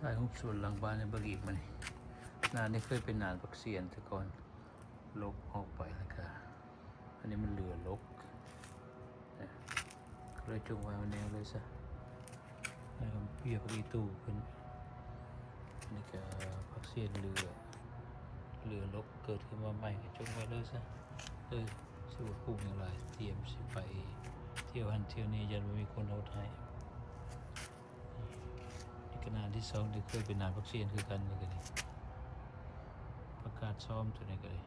ถ่ายรูปสวนหลังบ้านในบริกมันนานนี้เคยเป็นนานปักเสียนแต่ก่อนลกออกไปแล้วก็อันนี้มันเหลือลกนะก็เลยจงไว้มันแนวเลยซะแล้วก็เปียกอีตู้ขึ้นนี่ก็ปักเสียนเหลือลกเกิดขึ้นมาใหม่ก็จงไว้เลยซะเลยสิว่าปลูกอย่างไรเตรียมสิไปเที่ยวหันเที่ยวนี้ยันไม่มีคนเอาไทยขนาดที่สองที่เคยเป็นนานพักเซียนคือกันนี่ก็เลยประกาศซ้อมตัวนี้ก็เลย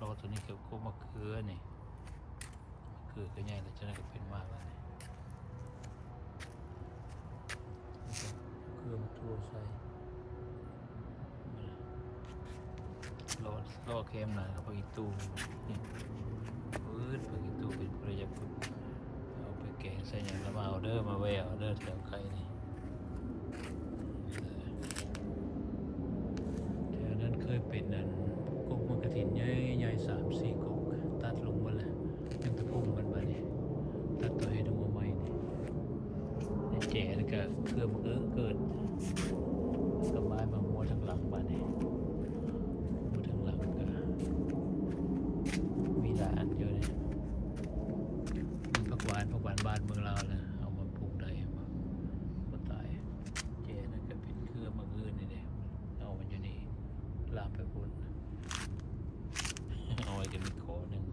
รอตัวนี้เกี่ยวกับมะเขือนี่มะเขือก็ใหญ่แล้วจะน่าจะเป็นมากแล้วนี่มะเขือมาทั่วใส่รอแคมหน่อยกับปลาอีตูนี่ปลาอีตูเป็นประหยัดเอาไปแกงใส่อย่างละมาเอาเด้อมาแววเด้อแถวไข่นี่เคยเป็นนั่นกบมันกระถินใหญ่3-4กบตัดลงมาเลยยังตะปุ่มกันไปนี่ตัดตัวให้ดูมาใหม่นี่แจ๋แล้วก็เครื่องมันเกิดกับไม้มามัวทางหลังบ้านนี่มัวทางหลังก็มีหลายอันเยอะเนี่ยผักหวานบ้านเมืองเราเลยเอามาปลูกได้มาตายแจ๋นั่นก็เป็นเครื่องมันนี่เนี่ยเอามันอยู่นี่ลามไปพุ่นเอาไว้กันมีคอหนึ่ง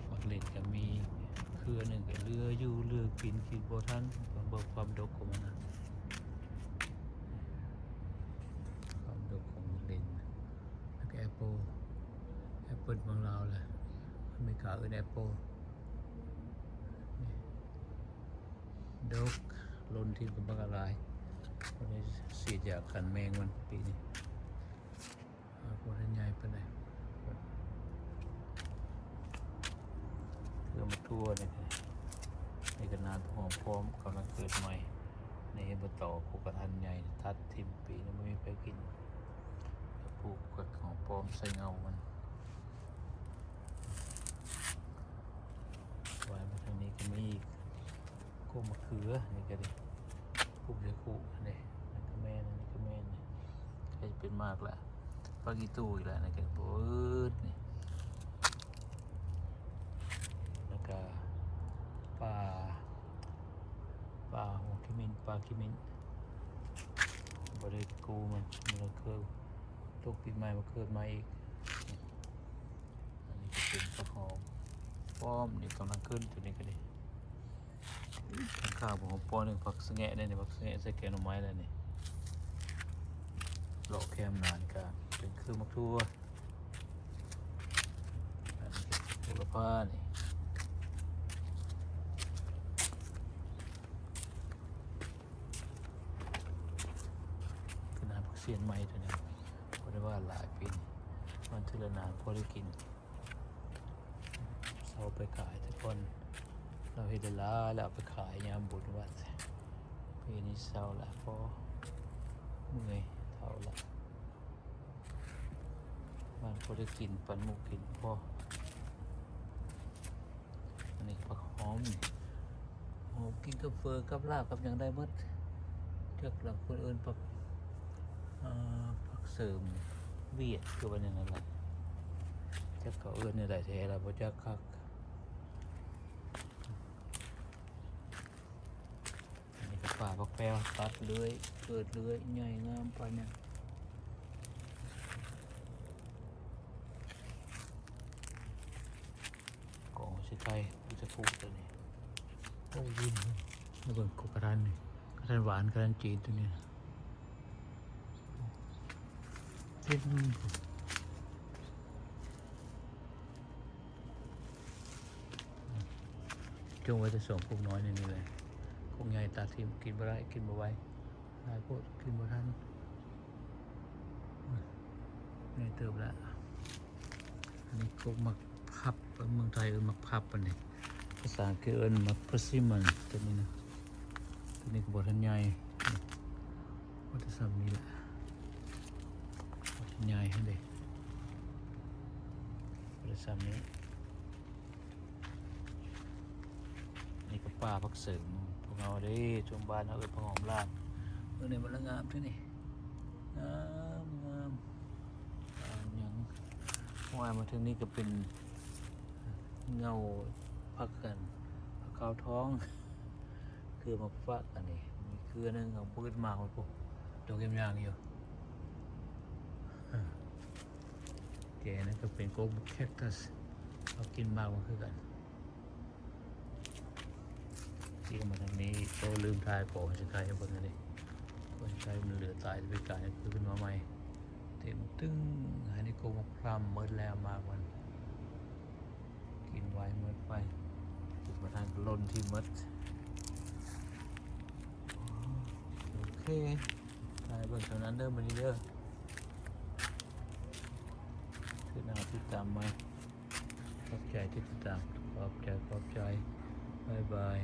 มักเล็ดก็มีเครือหนึ่งก็เรืออยู่เรือกินโบทันความดกของมันนะความดกของมักเล็ดแล้วก็แอปเปิลบางเราแหละอเมริกาแอปเปิลดกล้นที่กับบักอะไรวันนี้สีดยากันแมงมันปีนี้พวกนั้นใหญ่ไปไหนเพื่อมาทั่วนี่ในกระนาหอมพร้อมกำลังเกิดใหม่ในบต่อปลูกกระทันใหญ่ทัดทิมปีนี้ไม่มีใครกินปลูกกระของพร้อมใส่เงามันไว้มาทางนี้ก็มีก้มมะเขือนี่ก็ดีคู่จะคู่นี่นั่นก็แม่นี่ก็แม่นี่ใครจะเป็นมากแหละปลากีตูอีกแล้วนี่ก็โบ๊ดนี่แล้วก็ปลาหัวขิมินปลาขิมินบริกูมันเคยตกปีใหม่มาเกิดมาอีกอันนี้ก็เป็นปลาหอมป้อมนี่กำลังขึ้นตัวนี้ก็ดีข้าวผมป้อนหนึ่งผักสะแงะได้เนี่ยผักสะแงะใส่แกงหน่อไม้ได้เนี่ยเลาะแคมนานก็เป็นเครื่องมักทั่วอันนี้โหระพานี่คือน้ำผักเสียนไม้ตัวนี้เพราะได้ว่าหลายปีมันทีละนานพอได้กินเสาไปขายทุกคนเราเห็นละแล้วเอาไปขายยามบุญวัดปีนี้เศร้าละพอเมื่อยเท่าละมันพอได้กินปันหมูกินพออันนี้ผักหอมกินกับเฟอร์กับลาบกับอย่างได้หมดเจ้าหลังคนอื่นผักเสริมเวียดคือวันนี้นั่นแหละเจ้าเขาอื่นในหลายแท้แล้วพอเจ้าคักป่าปักแปวตัดเลื้อยเกิดเลื้อยใหญ่งามไปเนี่ยกองชิไทยจะพูดตัวนี้โอ้ยินแล้วก็กระดานนี่กระดานหวานกระดานจีนตัวนี้เต้นจงไว้จะส่งพวกน้อยในนี้เลยพวกใหญ่ตาทิมกินบ่ได้กินบ่ไหวหลายพวกกินบ่ทันนี่เติบแล้วอันนี้ก็มักพับเมืองไทยมักพับอันนี้ภาษาอังกฤษมักพริซิมันตัวนี้นะตัวนี้ก็บ่ทันใหญ่วัตถุสามนี้แหละบ่ทันใหญ่ให้เด็กวัตถุสามนี้นี่ก็ปลาพักเสริมพวก เอาเด้ชมบ้านเอาไปผักหอมลาดเมื่อนี้มันละงามที่นี่งามงามอย่างว่ายมาถึงนี่ก็เป็นเงาพักกันพักขาวท้องคือมาฟักอันนี้มีเครือนึงของปืนมาคนพวกดอกเก็มยางอยู่แกนั่นก็เป็นโกบุกแคคตัสเขากินมากมันคือกันที่มาทางนี้ก็ลืมทายของสิทายให้เบิ่งอันนี้คนใช้มันเหลือตายไปกายคือขึ้นมาใหม่เต็มตึ้งอันนี้โกมพรำเมิดแล้วมากมันกินไว้เมิดไปจุดมาทางลนที่มัดโอเคตายเบิ่งเท่านั้นเด้อมันนี้เด้อคือนาติดตามมาขอบใจที่ติดตามขอบใจบ๊ายบาย